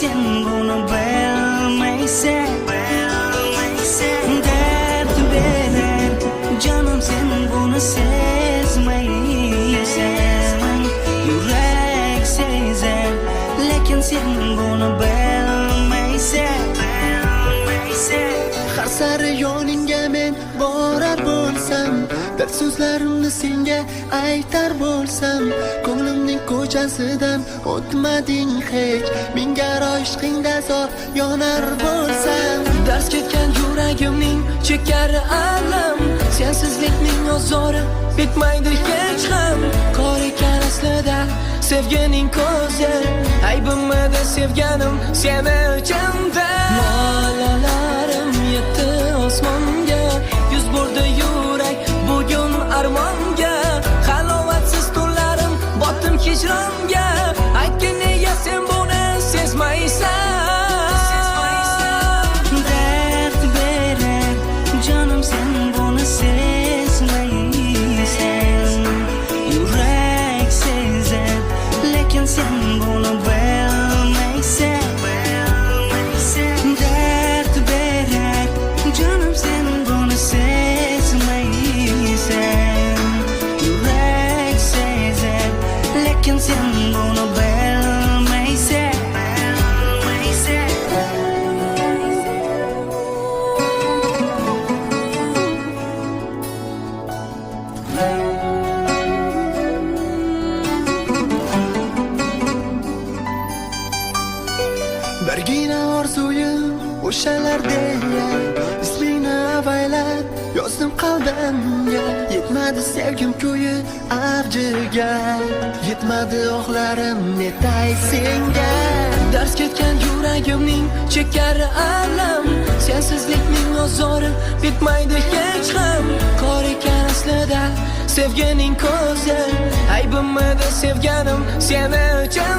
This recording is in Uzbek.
sen buni bilmaysan. Dard berar jonim sen buni sezmaysan. Yurak sezar lekin sen buni bilmaysan. Har sari yoningga men borar bo'lsam, dard so'zlarimni senga aytar bo'lsam, ko'nglimning ko'chasidan o'tmading hech, menga ishqingda zor yonar bo'lsam. Dars ketgan yuragimning chekar alam, sensizlikning ozori bitmaydi hech ham. Qor ekan aslida sevganing ko'zi, aybimidi sevganim seni uchunda. Molalarim yetdi osmonga, yuz burdi yurak bugun armonga. Halovatsiz tunlarim botdim hijronga, aytgin nega sen buni sezmaysan. Dard berar jonim sen buni sezmaysan. Yurak sezar lekin sen buni bilmaysan. Dard berar jonim sen buni sezmaysan. Yurak sezar lekin sen buni bilmaysan. Birgina orzuyim o'shalar deya, ismingni avaylab yozdim qalbimga. Yetmadi sevgim ko'yi avjiga, yetmadi oxlarim netay senga. Dars ketgan yuragimning chekar alam, sensizlikning ozori bitmaydi hech ham. Qor ekan aslida sevganing ko'zi, aybimidi sevganim seni uchun.